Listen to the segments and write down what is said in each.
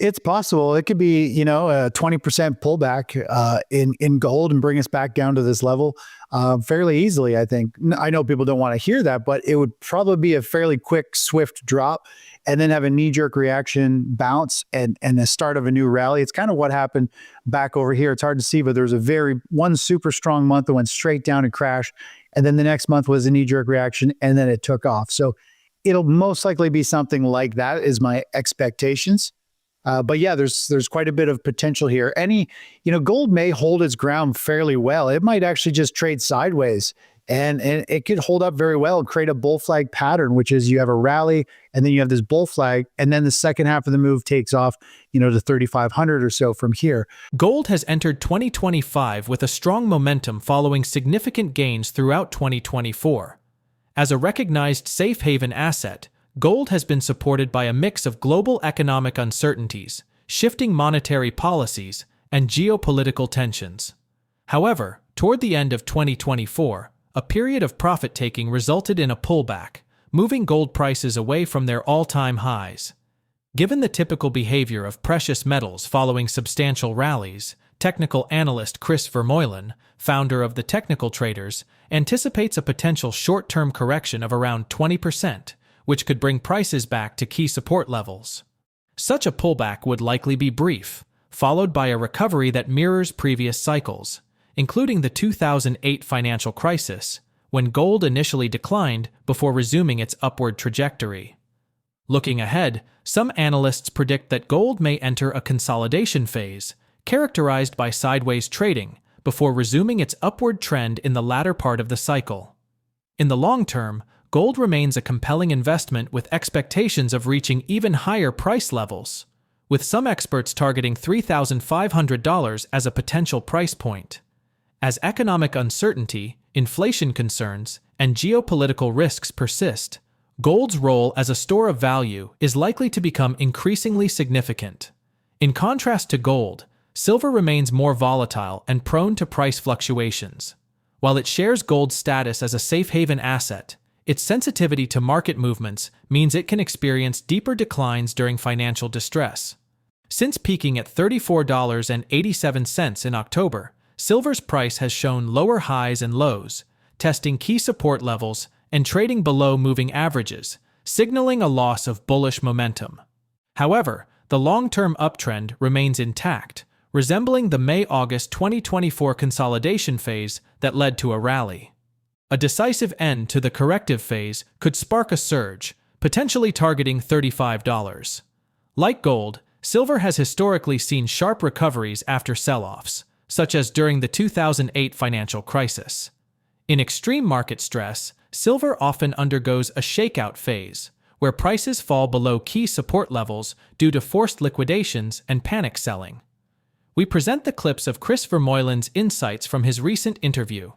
It's possible. It could be, a 20% pullback in gold and bring us back down to this level fairly easily, I think. I know people don't want to hear that, but it would probably be a fairly quick, swift drop and then have a knee-jerk reaction bounce and the start of a new rally. It's kind of what happened back over here. It's hard to see, but there was one super strong month that went straight down and crashed. And then the next month was a knee-jerk reaction, and then it took off. So it'll most likely be something like that is my expectations. But yeah, there's quite a bit of potential here. Gold may hold its ground fairly well. It might actually just trade sideways and it could hold up very well and create a bull flag pattern, which is you have a rally and then you have this bull flag and then the second half of the move takes off, to 3,500 or so from here. Gold has entered 2025 with a strong momentum following significant gains throughout 2024. As a recognized safe haven asset, gold has been supported by a mix of global economic uncertainties, shifting monetary policies, and geopolitical tensions. However, toward the end of 2024, a period of profit-taking resulted in a pullback, moving gold prices away from their all-time highs. Given the typical behavior of precious metals following substantial rallies, technical analyst Chris Vermeulen, founder of the Technical Traders, anticipates a potential short-term correction of around 20%, which could bring prices back to key support levels. Such a pullback would likely be brief, followed by a recovery that mirrors previous cycles, including the 2008 financial crisis, when gold initially declined before resuming its upward trajectory. Looking ahead, some analysts predict that gold may enter a consolidation phase, characterized by sideways trading, before resuming its upward trend in the latter part of the cycle. In the long term, gold remains a compelling investment with expectations of reaching even higher price levels, with some experts targeting $3,500 as a potential price point. As economic uncertainty, inflation concerns, and geopolitical risks persist, gold's role as a store of value is likely to become increasingly significant. In contrast to gold, silver remains more volatile and prone to price fluctuations. While it shares gold's status as a safe haven asset, its sensitivity to market movements means it can experience deeper declines during financial distress. Since peaking at $34.87 in October, silver's price has shown lower highs and lows, testing key support levels and trading below moving averages, signaling a loss of bullish momentum. However, the long-term uptrend remains intact, resembling the May-August 2024 consolidation phase that led to a rally. A decisive end to the corrective phase could spark a surge, potentially targeting $35. Like gold, silver has historically seen sharp recoveries after sell-offs, such as during the 2008 financial crisis. In extreme market stress, silver often undergoes a shakeout phase, where prices fall below key support levels due to forced liquidations and panic selling. We present the clips of Chris Vermeulen's insights from his recent interview.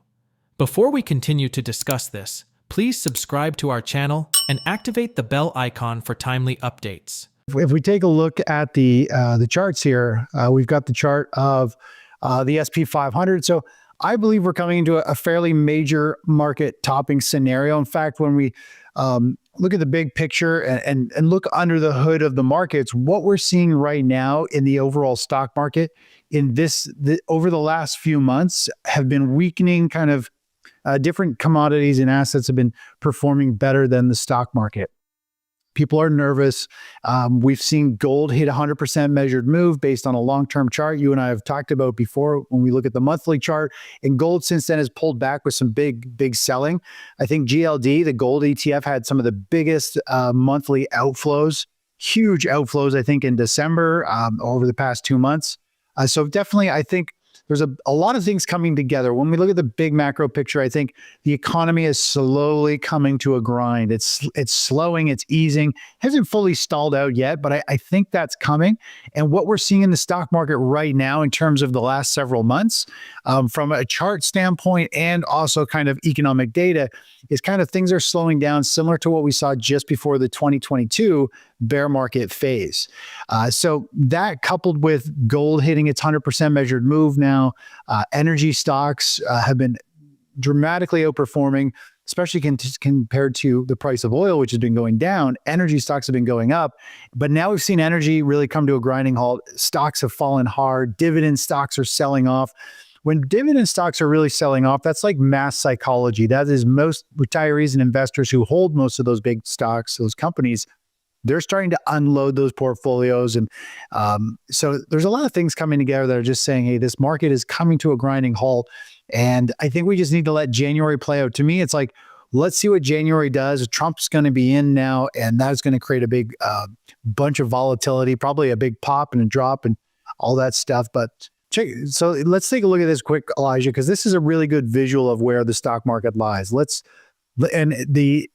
Before we continue to discuss this, please subscribe to our channel and activate the bell icon for timely updates. If we take a look at the charts here, we've got the chart of the SP 500. So I believe we're coming into a fairly major market topping scenario. In fact, when we look at the big picture and look under the hood of the markets, what we're seeing right now in the overall stock market over the last few months have been weakening kind of different commodities and assets have been performing better than the stock market. People are nervous. We've seen gold hit 100% measured move based on a long-term chart you and I have talked about before when we look at the monthly chart. And gold since then has pulled back with some big selling. I think GLD, the gold ETF, had some of the biggest monthly outflows, huge outflows, I think, in December over the past 2 months. So definitely, I think there's a lot of things coming together. When we look at the big macro picture, I think the economy is slowly coming to a grind. It's slowing, it's easing. Hasn't fully stalled out yet, but I think that's coming. And what we're seeing in the stock market right now in terms of the last several months, from a chart standpoint and also kind of economic data, is kind of things are slowing down, similar to what we saw just before the 2022 bear market phase. So that coupled with gold hitting its 100% measured move now, energy stocks have been dramatically outperforming, especially compared to the price of oil, which has been going down. Energy stocks have been going up, but now we've seen energy really come to a grinding halt. Stocks have fallen hard. Dividend stocks are selling off. When dividend stocks are really selling off, that's like mass psychology. That is most retirees and investors who hold most of those big stocks, those companies, they're starting to unload those portfolios. And so there's a lot of things coming together that are just saying, hey, this market is coming to a grinding halt. And I think we just need to let January play out. To me, it's like, let's see what January does. Trump's going to be in now, and that's going to create a big bunch of volatility, probably a big pop and a drop and all that stuff. But so let's take a look at this quick, Elijah, because this is a really good visual of where the stock market lies. And the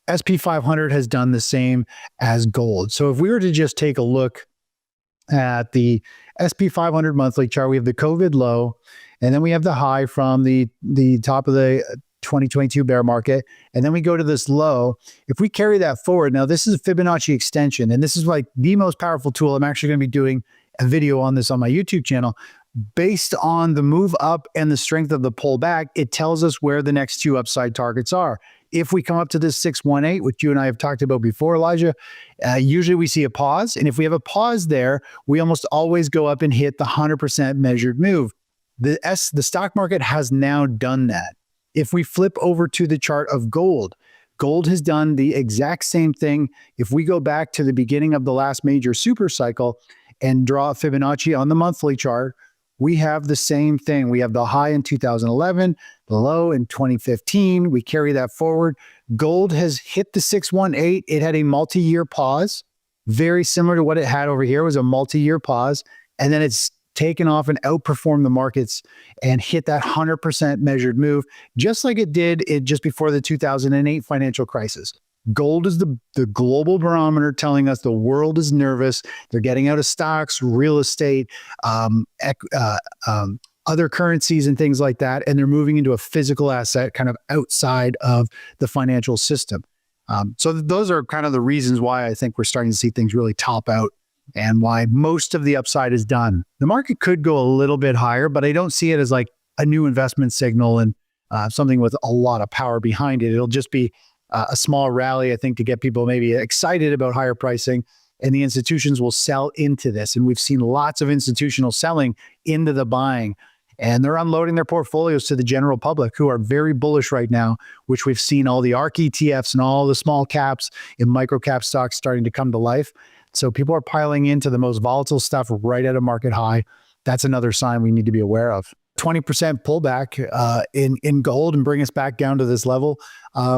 SP 500 has done the same as gold. So if we were to just take a look at the SP 500 monthly chart, we have the COVID low, and then we have the high from the top of the 2022 bear market, and then we go to this low. If we carry that forward, now this is a Fibonacci extension, and this is like the most powerful tool. I'm actually going to be doing a video on this on my YouTube channel. Based on the move up and the strength of the pullback, it tells us where the next two upside targets are. If we come up to this 618, which you and I have talked about before, Elijah, usually we see a pause. And if we have a pause there, we almost always go up and hit the 100% measured move. The stock market has now done that. If we flip over to the chart of gold, gold has done the exact same thing. If we go back to the beginning of the last major super cycle and draw a Fibonacci on the monthly chart, we have the same thing. We have the high in 2011, the low in 2015. We carry that forward. Gold has hit the 618. It had a multi-year pause, very similar to what it had over here. It was a multi-year pause. And then it's taken off and outperformed the markets and hit that 100% measured move, just like it did just before the 2008 financial crisis. Gold is the global barometer telling us the world is nervous. They're getting out of stocks, real estate, other currencies and things like that. And they're moving into a physical asset kind of outside of the financial system. So those are kind of the reasons why I think we're starting to see things really top out and why most of the upside is done. The market could go a little bit higher, but I don't see it as like a new investment signal and something with a lot of power behind it. It'll just be a small rally, I think, to get people maybe excited about higher pricing, and the institutions will sell into this. And we've seen lots of institutional selling into the buying, and they're unloading their portfolios to the general public who are very bullish right now, which we've seen all the ARK ETFs and all the small caps and micro cap stocks starting to come to life. So people are piling into the most volatile stuff right at a market high. That's another sign we need to be aware of. 20% pullback in gold and bring us back down to this level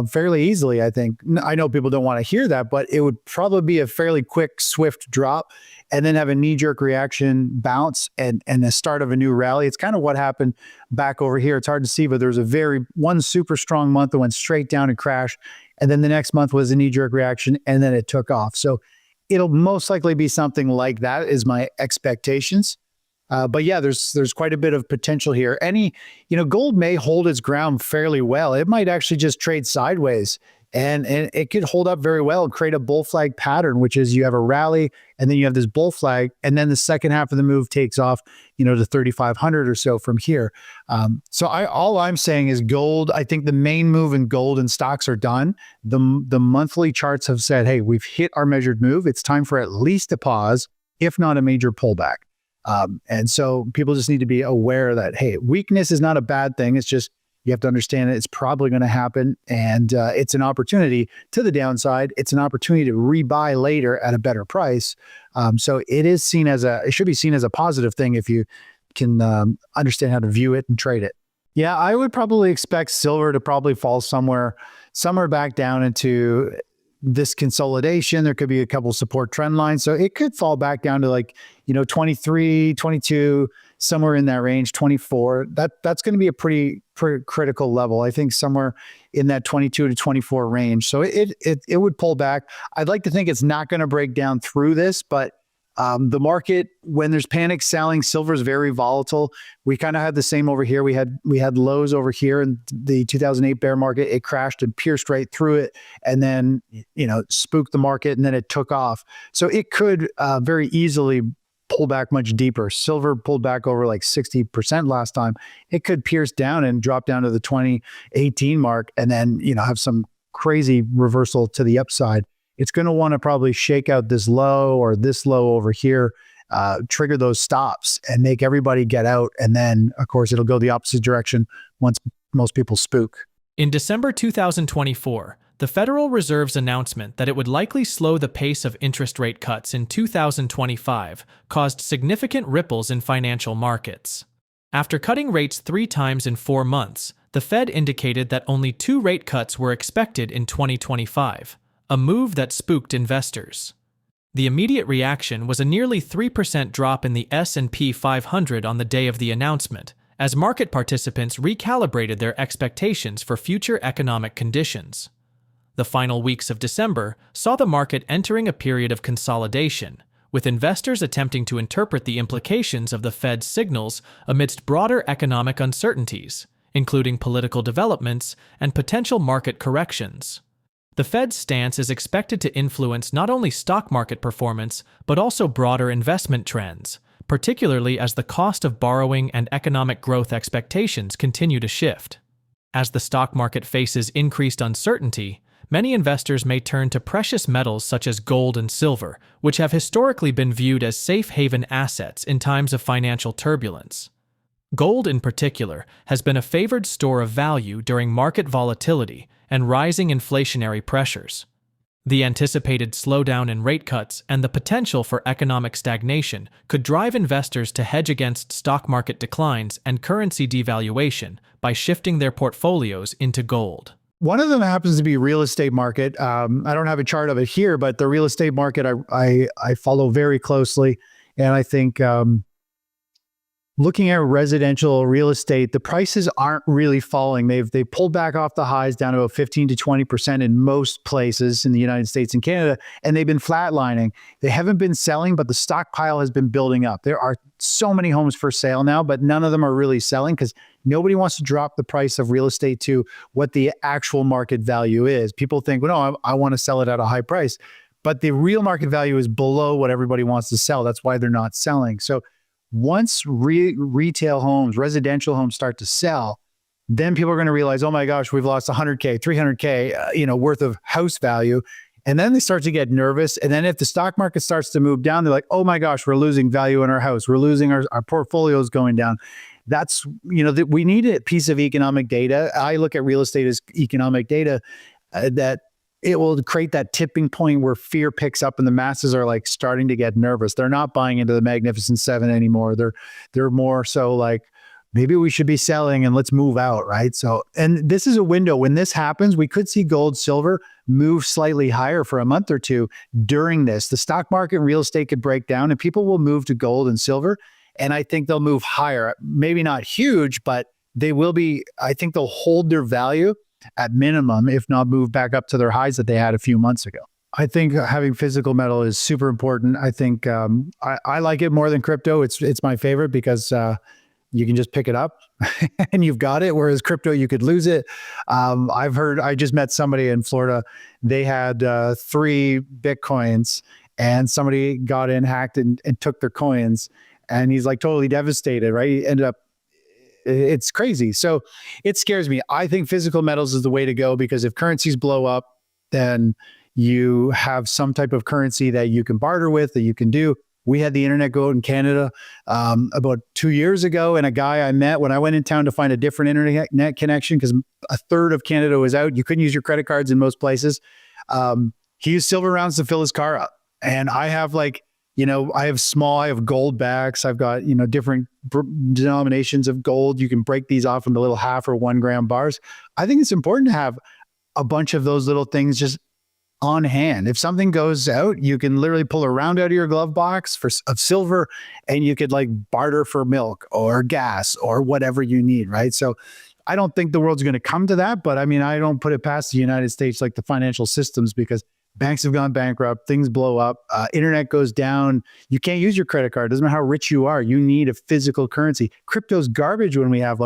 fairly easily, I think. I know people don't want to hear that, but it would probably be a fairly quick, swift drop and then have a knee-jerk reaction bounce and the start of a new rally. It's kind of what happened back over here. It's hard to see, but there was one super strong month that went straight down and crashed. And then the next month was a knee-jerk reaction, and then it took off. So it'll most likely be something like that is my expectations. But yeah, there's quite a bit of potential here. Gold may hold its ground fairly well. It might actually just trade sideways and it could hold up very well and create a bull flag pattern, which is you have a rally and then you have this bull flag and then the second half of the move takes off, to 3,500 or so from here. So all I'm saying is gold, I think the main move in gold and stocks are done. The monthly charts have said, hey, we've hit our measured move. It's time for at least a pause, if not a major pullback. And so people just need to be aware that, hey, weakness is not a bad thing. It's just, you have to understand that it's probably going to happen. And it's an opportunity to the downside. It's an opportunity to rebuy later at a better price. So it should be seen as a positive thing if you can understand how to view it and trade it. Yeah, I would probably expect silver to probably fall somewhere back down into this consolidation. There could be a couple support trend lines. So it could fall back down to 23, 22, somewhere in that range, 24. That's going to be a pretty critical level. I think somewhere in that 22 to 24 range. So it would pull back. I'd like to think it's not going to break down through this, but the market, when there's panic selling, silver is very volatile. We kind of had the same over here. We had lows over here in the 2008 bear market. It crashed and pierced right through it, and then spooked the market, and then it took off. So it could very easily pull back much deeper. Silver pulled back over like 60% last time. It could pierce down and drop down to the 2018 mark and then, have some crazy reversal to the upside. It's going to want to probably shake out this low or this low over here, trigger those stops and make everybody get out. And then, of course, it'll go the opposite direction once most people spook. In December 2024, the Federal Reserve's announcement that it would likely slow the pace of interest rate cuts in 2025 caused significant ripples in financial markets. After cutting rates 3 times in 4 months, the Fed indicated that only 2 rate cuts were expected in 2025, a move that spooked investors. The immediate reaction was a nearly 3% drop in the S&P 500 on the day of the announcement, as market participants recalibrated their expectations for future economic conditions. The final weeks of December saw the market entering a period of consolidation, with investors attempting to interpret the implications of the Fed's signals amidst broader economic uncertainties, including political developments and potential market corrections. The Fed's stance is expected to influence not only stock market performance, but also broader investment trends, particularly as the cost of borrowing and economic growth expectations continue to shift. As the stock market faces increased uncertainty, many investors may turn to precious metals such as gold and silver, which have historically been viewed as safe haven assets in times of financial turbulence. Gold, in particular, has been a favored store of value during market volatility and rising inflationary pressures. The anticipated slowdown in rate cuts and the potential for economic stagnation could drive investors to hedge against stock market declines and currency devaluation by shifting their portfolios into gold. One of them happens to be real estate market. I don't have a chart of it here, but the real estate market I follow very closely. And I think looking at residential real estate, the prices aren't really falling. They pulled back off the highs down to about 15 to 20% in most places in the United States and Canada, and they've been flatlining. They haven't been selling, but the stockpile has been building up. There are so many homes for sale now, but none of them are really selling because nobody wants to drop the price of real estate to what the actual market value is. People think, well, no, I want to sell it at a high price, but the real market value is below what everybody wants to sell. That's why they're not selling. So once retail homes, residential homes start to sell, then people are going to realize, oh my gosh, we've lost 100K, 300K, worth of house value. And then they start to get nervous. And then if the stock market starts to move down, they're like, oh my gosh, we're losing value in our house. We're losing our portfolios going down. That's, we need a piece of economic data. I look at real estate as economic data that it will create that tipping point where fear picks up and the masses are like starting to get nervous. They're not buying into the Magnificent Seven anymore. They're more so like, maybe we should be selling and let's move out, right? So, and this is a window. When this happens, we could see gold, silver move slightly higher for a month or two during this. The stock market, real estate could break down and people will move to gold and silver. And I think they'll move higher. Maybe not huge, but they will be, I think they'll hold their value at minimum, if not move back up to their highs that they had a few months ago. I think having physical metal is super important. I think I like it more than crypto. It's my favorite because you can just pick it up and you've got it. Whereas crypto, you could lose it. I just met somebody in Florida. They had 3 Bitcoins and somebody got in, hacked and took their coins. And he's like totally devastated, right? He ended up, it's crazy. So it scares me. I think physical metals is the way to go because if currencies blow up, then you have some type of currency that you can barter with, that you can do. We had the internet go out in Canada about 2 years ago, and a guy I met when I went in town to find a different internet connection because a third of Canada was out. You couldn't use your credit cards in most places. He used silver rounds to fill his car up. And I have I have gold backs. I've got, different denominations of gold. You can break these off into little 1/2 or 1 gram bars. I think it's important to have a bunch of those little things just on hand. If something goes out, you can literally pull a round out of your glove box of silver and you could barter for milk or gas or whatever you need, right? So I don't think the world's going to come to that, but I don't put it past the United States, like the financial systems, because banks have gone bankrupt, things blow up, internet goes down. You can't use your credit card. Doesn't matter how rich you are. You need a physical currency. Crypto's garbage when we have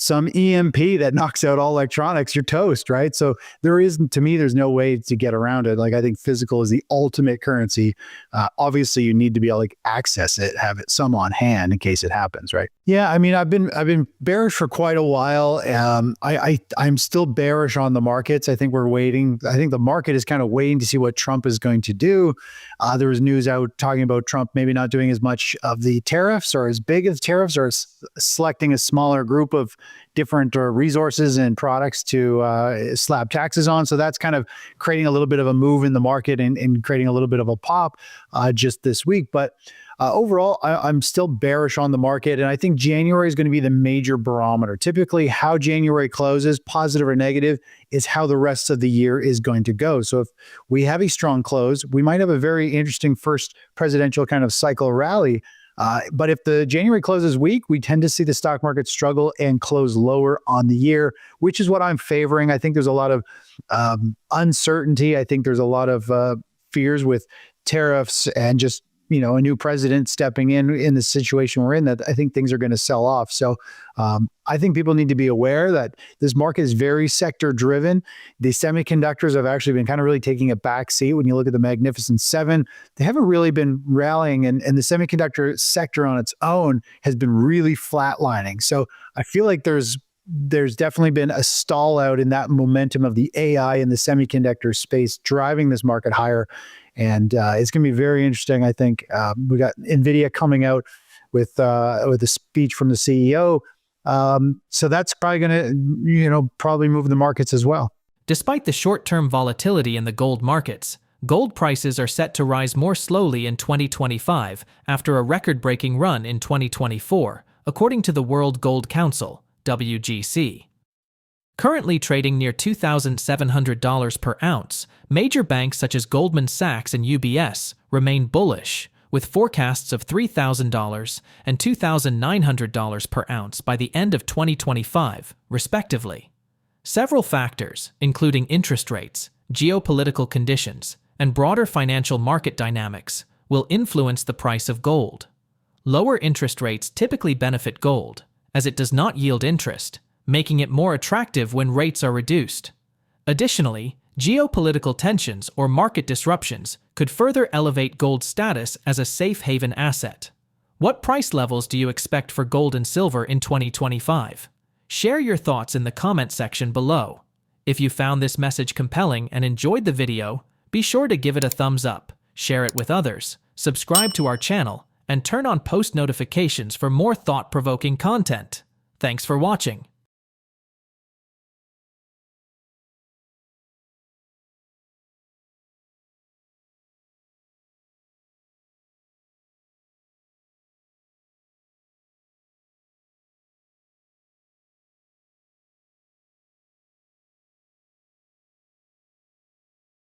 some EMP that knocks out all electronics, you're toast, right? So to me, there's no way to get around it. Like, I think physical is the ultimate currency. Obviously, you need to be able to access it, have it some on hand in case it happens, right? Yeah, I mean, I've been bearish for quite a while. I'm still bearish on the markets. I think we're waiting. I think the market is kind of waiting to see what Trump is going to do. There was news out talking about Trump maybe not doing as much of the tariffs or as big as tariffs, or selecting a smaller group of different resources and products to slap taxes on. So that's kind of creating a little bit of a move in the market and creating a little bit of a pop just this week. But overall, I'm still bearish on the market. And I think January is going to be the major barometer. Typically, how January closes, positive or negative, is how the rest of the year is going to go. So if we have a strong close, we might have a very interesting first presidential kind of cycle rally. But if the January closes weak, we tend to see the stock market struggle and close lower on the year, which is what I'm favoring. I think there's a lot of uncertainty. I think there's a lot of fears with tariffs and just, a new president stepping in the situation we're in, that I think things are going to sell off. So I think people need to be aware that this market is very sector driven. The semiconductors have actually been kind of really taking a back seat. When you look at the Magnificent Seven, they haven't really been rallying, and the semiconductor sector on its own has been really flatlining. So I feel like there's definitely been a stall out in that momentum of the AI and the semiconductor space driving this market higher. And it's going to be very interesting. I think we got NVIDIA coming out with a speech from the CEO. So that's probably going to, probably move the markets as well. Despite the short-term volatility in the gold markets, gold prices are set to rise more slowly in 2025 after a record-breaking run in 2024, according to the World Gold Council, WGC. Currently trading near $2,700 per ounce, major banks such as Goldman Sachs and UBS remain bullish, with forecasts of $3,000 and $2,900 per ounce by the end of 2025, respectively. Several factors, including interest rates, geopolitical conditions, and broader financial market dynamics, will influence the price of gold. Lower interest rates typically benefit gold, as it does not yield interest, making it more attractive when rates are reduced. Additionally, geopolitical tensions or market disruptions could further elevate gold's status as a safe haven asset. What price levels do you expect for gold and silver in 2025? Share your thoughts in the comment section below. If you found this message compelling and enjoyed the video, be sure to give it a thumbs up, share it with others, subscribe to our channel, and turn on post notifications for more thought-provoking content. Thanks for watching.